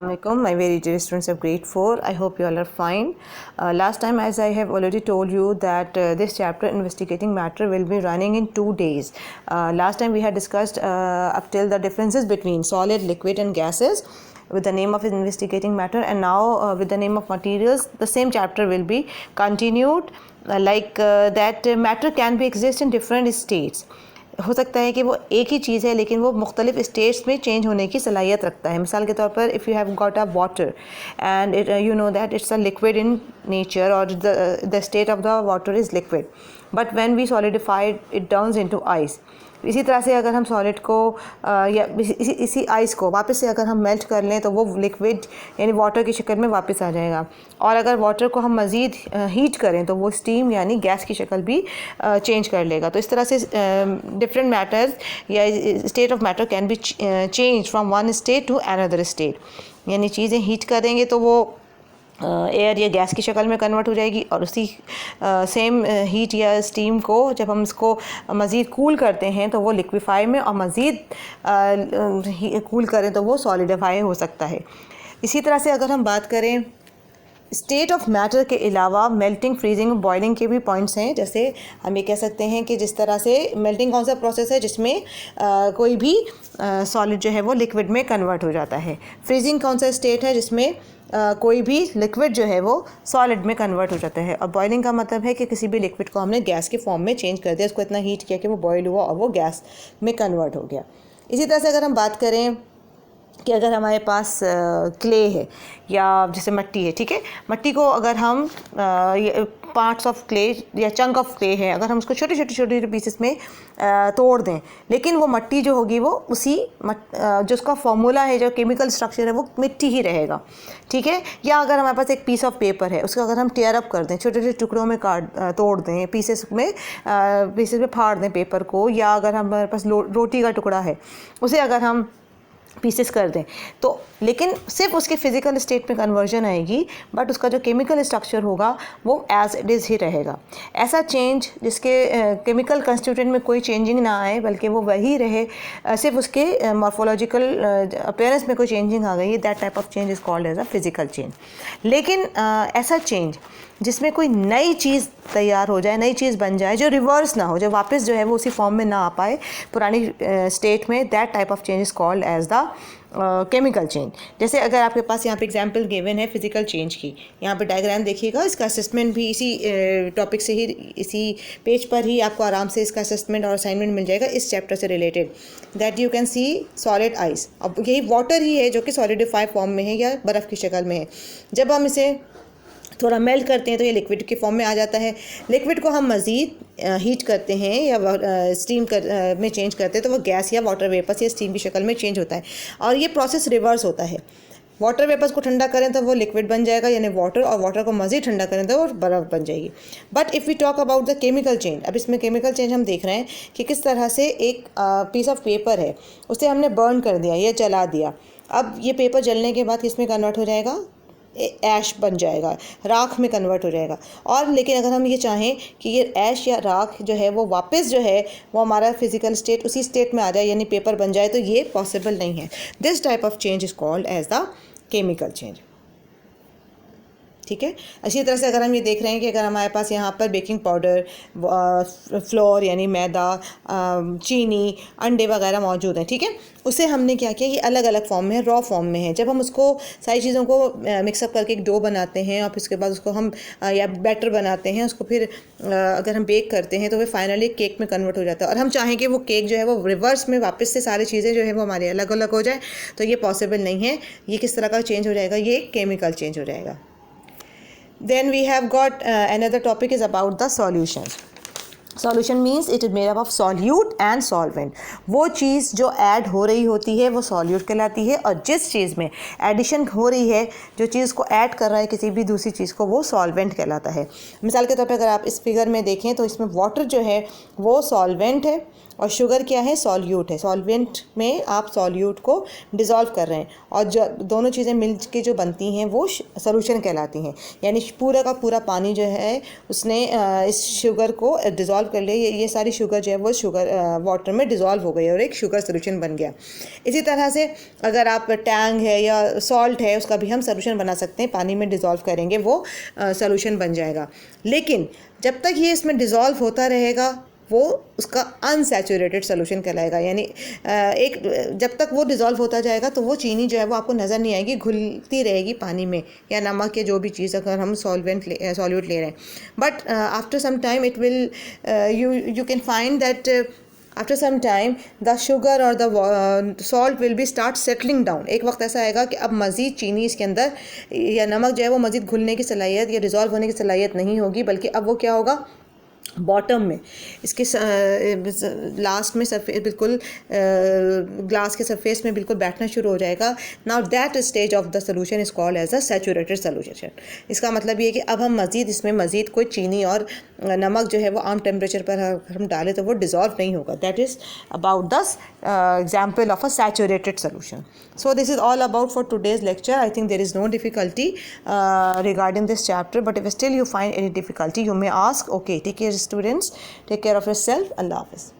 Assalamualaikum, my very dear students of grade 4. I hope you all are fine. Last time, as I have already told you, that this chapter investigating matter will be running in 2 days. Last time we had discussed up till the differences between solid, liquid and gases with the name of investigating matter, and now with the name of materials the same chapter will be continued, that matter can be exist in different states. हो सकता है कि वो एक ही चीज़ है लेकिन वो मुख्तलिफ स्टेट्स में चेंज होने की सलाहियत रखता है. मिसाल के तौर पर if you have got a water and you know that it's a liquid in nature और the state of the water is liquid, but when we solidified it turns into ice. इसी तरह से अगर हम सॉलिड को या इसी ice को वापस से अगर हम मेल्ट कर लें तो वो लिक्विड यानी वाटर की शक्ल में वापस आ जाएगा, और अगर वाटर को हम मज़ीद हीट करें तो वो स्टीम यानी गैस की शक्ल भी चेंज कर लेगा. तो इस तरह से डिफरेंट मैटर्स या state of matter can be change from one state to another state. यानी चीज़ें हीट करेंगे तो वो एयर या गैस की शक्ल में कन्वर्ट हो जाएगी, और उसी सेम हीट या स्टीम को जब हम इसको मज़ीद कूल करते हैं तो वो लिक्विफाई में, और मज़ीद कूल करें तो वो सॉलिडिफाई हो सकता है. इसी तरह से अगर हम बात करें स्टेट ऑफ मैटर के अलावा मेल्टिंग, फ्रीजिंग, बॉइलिंग के भी पॉइंट्स हैं. जैसे हम ये कह सकते हैं कि जिस तरह से मेल्टिंग कौन सा प्रोसेस है जिसमें कोई भी सॉलिड जो है वो लिक्विड में कन्वर्ट हो जाता है. फ्रीजिंग कौन सा स्टेट है जिसमें कोई भी लिक्विड जो है वो सॉलिड में कन्वर्ट हो जाता है. और बॉइलिंग का मतलब है कि किसी भी लिक्विड को हमने गैस के फॉर्म में चेंज कर दिया, उसको इतना हीट किया कि वो बॉयल हुआ और वो गैस में कन्वर्ट हो गया. इसी तरह से अगर हम बात करें कि अगर हमारे पास क्ले है या जैसे मट्टी है, ठीक है, मट्टी को अगर हम पार्ट्स ऑफ क्ले या चंक ऑफ क्ले है, अगर हम उसको छोटे छोटे पीसेस में तोड़ दें, लेकिन वो मट्टी जो होगी वो उसी जो उसका फॉर्मूला है, जो केमिकल स्ट्रक्चर है वो मिट्टी ही रहेगा, ठीक है. या अगर हमारे पास एक पीस ऑफ पेपर है, उसको अगर हम टेयर अप कर दें, छोटे छोटे टुकड़ों में तोड़ दें, पीसेस में फाड़ दें पेपर को, या अगर हमारे पास रोटी का टुकड़ा है उसे अगर हम पीसेस कर दें तो लेकिन सिर्फ उसके फिज़िकल स्टेट में कन्वर्जन आएगी, बट उसका जो केमिकल स्ट्रक्चर होगा वो एज इट इज़ ही रहेगा. ऐसा चेंज जिसके केमिकल कंस्टिट्यूएंट में कोई चेंजिंग ना आए बल्कि वो वही रहे, सिर्फ उसके मॉर्फोलॉजिकल अपीयरेंस में कोई चेंजिंग आ गई, that type of change is called as a physical change. लेकिन ऐसा चेंज जिसमें कोई नई चीज़ तैयार हो जाए, नई चीज़ बन जाए, जो रिवर्स ना हो, जो वापस जो है वो उसी फॉर्म में ना आ पाए पुरानी स्टेट में, that type of change is called as the chemical change. जैसे अगर आपके पास यहाँ पे एग्जांपल गिवन है फिज़िकल चेंज की, यहाँ पे डायग्राम देखिएगा, इसका असेसमेंट भी इसी टॉपिक से ही, इसी पेज पर ही आपको आराम से इसका असेसमेंट और असाइनमेंट मिल जाएगा इस चैप्टर से related. That you can see solid ice. अब यही वाटर ही है जो कि सॉलिडिफाइड फॉर्म में है या बर्फ़ की शक्ल में है. जब हम इसे थोड़ा मेल्ट करते हैं तो ये लिक्विड के फॉर्म में आ जाता है. लिक्विड को हम मज़ीद हीट करते हैं या स्टीम में चेंज करते हैं तो वो गैस या वाटर वेपर्स या स्टीम की शक्ल में चेंज होता है, और ये प्रोसेस रिवर्स होता है. वाटर वेपर्स को ठंडा करें तो वो लिक्विड बन जाएगा यानी वाटर, और वाटर को मज़ीद ठंडा करें तो वो बर्फ़ बन जाएगी. But if we talk about the chemical change, अब इसमें केमिकल चेंज हम देख रहे हैं कि किस तरह से एक पीस ऑफ पेपर है, उसे हमने बर्न कर दिया या जला दिया. अब ये पेपर जलने के बाद किस में कन्वर्ट हो जाएगा, ऐश बन जाएगा, राख में कन्वर्ट हो जाएगा. और लेकिन अगर हम ये चाहें कि ये ऐश या राख जो है वो वापस जो है वो हमारा फिज़िकल स्टेट उसी स्टेट में आ जाए यानी पेपर बन जाए, तो ये पॉसिबल नहीं है. This type of change is called as the chemical change, ठीक है. इसी तरह से अगर हम ये देख रहे हैं कि अगर हमारे पास यहाँ पर बेकिंग पाउडर, फ्लोर यानी मैदा, चीनी, अंडे वगैरह मौजूद हैं, ठीक है, उसे हमने क्या किया, ये अलग अलग फॉर्म में है, रॉ फॉर्म में है. जब हम उसको सारी चीज़ों को मिक्सअप करके एक डो बनाते हैं और फिर उसके बाद उसको हम या बैटर बनाते हैं, उसको फिर अगर हम बेक करते हैं तो वो फाइनली केक में कन्वर्ट हो जाता है. और हम चाहें कि वो केक जो है वो रिवर्स में वापस से सारी चीज़ें जो है वो हमारे अलग अलग हो जाए, तो ये पॉसिबल नहीं है. ये किस तरह का चेंज हो जाएगा, ये केमिकल चेंज हो जाएगा. Then we have got another topic is about the solutions. Solution means it is made up of solute and solvent. वो चीज़ जो ऐड हो रही होती है वो solute कहलाती है, और जिस चीज़ में एडिशन हो रही है, जो चीज़ को ऐड कर रहा है किसी भी दूसरी चीज़ को, वो solvent कहलाता है. मिसाल के तौर पे अगर आप इस फिगर में देखें तो इसमें वाटर जो है वो solvent है और शुगर क्या है, सॉल्यूट है, सॉल्वेंट में आप सॉल्यूट को डिज़ोल्व कर रहे हैं, और जो दोनों चीज़ें मिल के जो बनती हैं वो सॉल्यूशन कहलाती हैं। यानी पूरा का पूरा पानी जो है उसने इस शुगर को डिज़ोल्व कर लिया, ये सारी शुगर जो है वो शुगर वाटर में डिज़ोल्व हो गई और एक शुगर सॉल्यूशन बन गया। इसी तरह से अगर आप टैंग है या सॉल्ट है उसका भी हम सॉल्यूशन बना सकते हैं, पानी में डिज़ोल्व करेंगे वो सॉल्यूशन बन जाएगा। लेकिन जब तक ये इसमें डिज़ोल्व होता रहेगा वो उसका अनसैचुरेटेड सोल्यूशन कहलाएगा। यानी एक जब तक वो डिज़ोल्व होता जाएगा तो वो चीनी जो है वो आपको नज़र नहीं आएगी, घुलती रहेगी पानी में, या नमक या जो भी चीज़ अगर हम सॉल्यूट ले रहे हैं। But after some time it will you can find that after some time the sugar और the salt will be start settling down. एक वक्त ऐसा आएगा कि अब मज़ीद चीनी इसके अंदर या नमक जो है वो मज़ीद घुलने की सलाहियत या डिज़ोल्व होने की सलाहियत नहीं होगी, बल्कि अब वो क्या होगा, बॉटम में इसके लास्ट में बिल्कुल ग्लास के सरफेस में बिल्कुल बैठना शुरू हो जाएगा। Now that stage of the solution is called as a saturated solution. इसका मतलब ये है कि अब हम मज़ीद इसमें मज़ीद कोई चीनी और नमक जो है वो आम टेम्परेचर पर हम डालें तो वो डिज़ोल्व नहीं होगा। That is about the example of a saturated solution. So this is all about for today's lecture. I think there is no difficulty regarding this chapter, but if still you find any difficulty you may ask. Okay, take care students, take care of yourself. Allah Hafiz.